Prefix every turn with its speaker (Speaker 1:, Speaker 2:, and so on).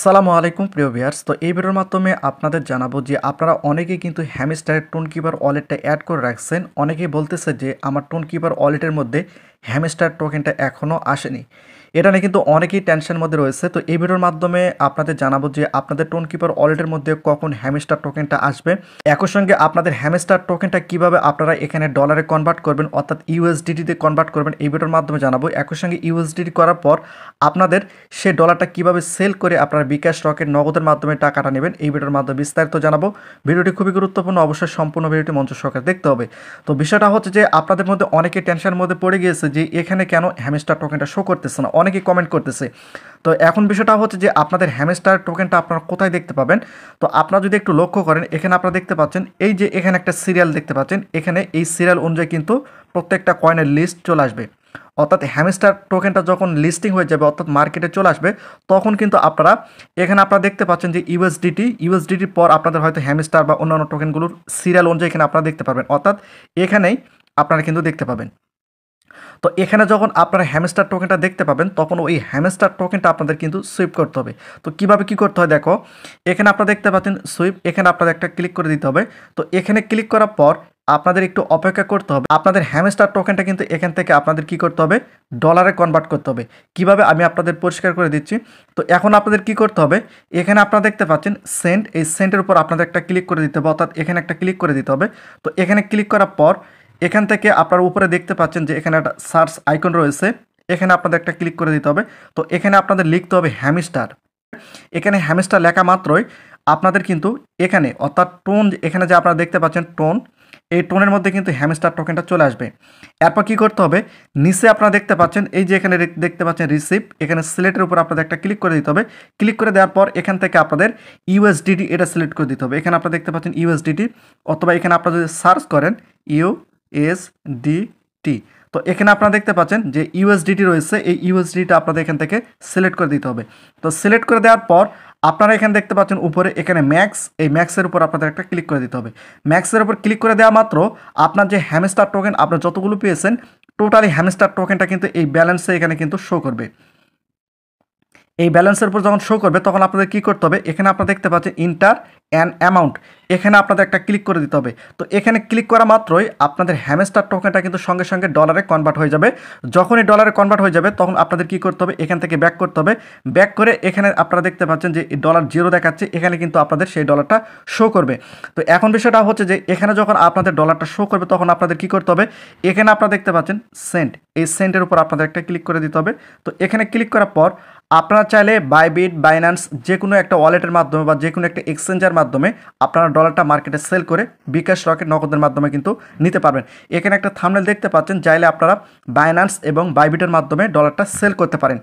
Speaker 1: আসসালামু আলাইকুম প্রিয় ভিউয়ার্স। তো এই ভিডিওর মাধ্যমে আপনাদের জানাবো যে আপনারা অনেকেই কিন্তু হ্যামস্টারের টোন কিপার ওয়ালেটটা অ্যাড করে রাখছেন। অনেকেই বলতেছে যে আমার টোন কিপার ওয়ালেটের মধ্যে হ্যামস্টার টোকেনটা এখনও আসেনি। এটা নিয়ে কিন্তু অনেকেই টেনশনের মধ্যে রয়েছে। তো এই ভিডিওর মাধ্যমে আপনাদের জানাবো যে আপনাদের টোন কিপার ওয়ালেটের মধ্যে কখন হ্যামস্টার টোকেনটা আসবে, একই সঙ্গে আপনাদের হ্যামস্টার টোকেনটা কিভাবে আপনারা এখানে ডলারে কনভার্ট করবেন অর্থাৎ ইউএসডিটিতে কনভার্ট করবেন এই ভিডিওর মাধ্যমে জানাবো। একই সঙ্গে ইউএসডিটি করার পর আপনাদের সেই ডলারটা কিভাবে সেল করে আপনারা বিকাশ রকেট নগদের মাধ্যমে টাকাটা নেবেন এই ভিডিওর মাধ্যমে বিস্তারিত জানাবো। ভিডিওটি খুবই গুরুত্বপূর্ণ, অবশ্যই সম্পূর্ণ ভিডিওটি মঞ্চ সহকারে দেখতে হবে। তো বিষয়টা হচ্ছে যে আপনাদের মধ্যে অনেকে টেনশনের মধ্যে পড়ে গিয়েছে যে এখানে কেন হ্যামস্টার টোকেনটা শো করতেছে না, অনেকেই কমেন্ট করতেছে। তো এখন বিষয়টা হচ্ছে যে আপনাদের হ্যামস্টার টোকেনটা আপনারা কোথায় দেখতে পাবেন। তো আপনারা যদি একটু লক্ষ্য করেন, এখানে আপনারা দেখতে পাচ্ছেন এই যে এখানে একটা সিরিয়াল দেখতে পাচ্ছেন, এখানে এই সিরিয়াল অনুযায়ী কিন্তু প্রত্যেকটা কয়েনের লিস্ট চলে আসবে। অর্থাৎ হ্যামস্টার টোকেনটা যখন লিস্টিং হয়ে যাবে অর্থাৎ মার্কেটে চলে আসবে, তখন কিন্তু আপনারা দেখতে পাচ্ছেন যে ইউএসডিটির পর আপনাদের হয়তো হ্যামস্টার বা অন্যান্য টোকেনগুলোর সিরিয়াল অনুযায়ী এখানে আপনারা দেখতে পারবেন। অর্থাৎ এখানেই আপনারা কিন্তু দেখতে পাবেন। তো এখানে যখন আপনারা হ্যামস্টার টোকেনটা দেখতে পাবেন তখন ওই হ্যামস্টার টোকেনটা আপনাদের কিন্তু সুইপ করতে হবে। তো কিভাবে কি করতে হয় দেখো, এখানে আপনারা দেখতে পাচ্ছেন সুইপ, এখানে আপনাদের একটা ক্লিক করে দিতে হবে। তো এখানে ক্লিক করার পর আপনাদের একটু অপেক্ষা করতে হবে। আপনাদের হ্যামস্টার টোকেনটা কিন্তু এখান থেকে আপনাদের কি করতে হবে, ডলারে কনভার্ট করতে হবে। কিভাবে আমি আপনাদের পরিষ্কার করে দিচ্ছি। তো এখন আপনাদের কি করতে হবে, এখানে আপনারা দেখতে পাচ্ছেন সেন্ড, এই সেন্ডের উপর আপনাদের একটা ক্লিক করে দিতে হবে, অর্থাৎ এখানে একটা ক্লিক করে দিতে হবে। তো এখানে ক্লিক করার পর এখান থেকে আপনারা উপরে দেখতে পাচ্ছেন যে এখানে একটা সার্চ আইকন রয়েছে, এখানে আপনাদের একটা ক্লিক করে দিতে হবে। তো এখানে আপনাদের লিখতে হবে হ্যামস্টার। এখানে হ্যামস্টার লেখা মাত্রই আপনাদের কিন্তু এখানে অর্থাৎ টোন, এখানে যে আপনারা দেখতে পাচ্ছেন টোন, এই টোনের মধ্যে কিন্তু হ্যামস্টার টোকেনটা চলে আসবে। এরপর কি করতে হবে, নিচে আপনারা দেখতে পাচ্ছেন এই যে এখানে দেখতে পাচ্ছেন রিসিভ, এখানে সিলেক্টের উপর আপনাদের একটা ক্লিক করে দিতে হবে। ক্লিক করে দেওয়ার পর এখান থেকে আপনাদের ইউএসডিটি এটা সিলেক্ট করে দিতে হবে। এখানে আপনারা দেখতে পাচ্ছেন ইউএসডিটি, অথবা এখানে আপনারা যদি সার্চ করেন ইউএসডিটি, তো এখানে আপনারা দেখতে পাচ্ছেন যে ইউএসডিটি রয়েছে, এই ইউএসডিটা আপনাদের এখান থেকে সিলেক্ট করে দিতে হবে। তো সিলেক্ট করে দেওয়ার পর আপনারা এখানে দেখতে পাচ্ছেন উপরে এখানে ম্যাক্স, এই ম্যাক্সের উপর আপনাদের একটা ক্লিক করে দিতে হবে। ম্যাক্সের উপর ক্লিক করে দেওয়া মাত্র আপনার যে হ্যামস্টার টোকেন আপনার যতগুলো পেয়েছেন টোটালি হ্যামস্টার টোকেনটা কিন্তু এই ব্যালেন্সে এখানে কিন্তু শো করবে। এই ব্যালেন্সের উপর যখন শো করবে তখন আপনাদের কী করতে হবে, এখানে আপনারা দেখতে পাচ্ছেন ইন্টার অ্যান অ্যামাউন্ট, এখানে আপনাদের একটা ক্লিক করে দিতে হবে। তো এখানে ক্লিক করা মাত্রই আপনাদের হ্যামস্টার টোকেনটা কিন্তু সঙ্গে সঙ্গে ডলারে কনভার্ট হয়ে যাবে। যখনই ডলারে কনভার্ট হয়ে যাবে তখন আপনাদের কী করতে হবে, এখান থেকে ব্যাক করতে হবে। ব্যাক করে এখানে আপনারা দেখতে পাচ্ছেন যে ডলার জিরো দেখাচ্ছে, এখানে কিন্তু আপনাদের সেই ডলারটা শো করবে। তো এখন বিষয়টা হচ্ছে যে এখানে যখন আপনাদের ডলারটা শো করবে তখন আপনাদের কী করতে হবে, এখানে আপনারা দেখতে পাচ্ছেন সেন্ট, এই সেন্টের উপর আপনাদের একটা ক্লিক করে দিতে হবে। তো এখানে ক্লিক করার পর আপনারা চাইলে বাইবিট, বাইন্যান্স যে কোনো একটা ওয়ালেটের মাধ্যমে বা যে কোনো একটা এক্সচেঞ্জের মাধ্যমে আপনারা ডলারটা মার্কেটে সেল করে বিকাশ রকেট নগদের মাধ্যমে কিন্তু নিতে পারবেন। এখানে একটা থাম্বনেল দেখতে পাচ্ছেন, চাইলে আপনারা বাইন্যান্স এবং বাইবিটের মাধ্যমে ডলারটা সেল করতে পারেন।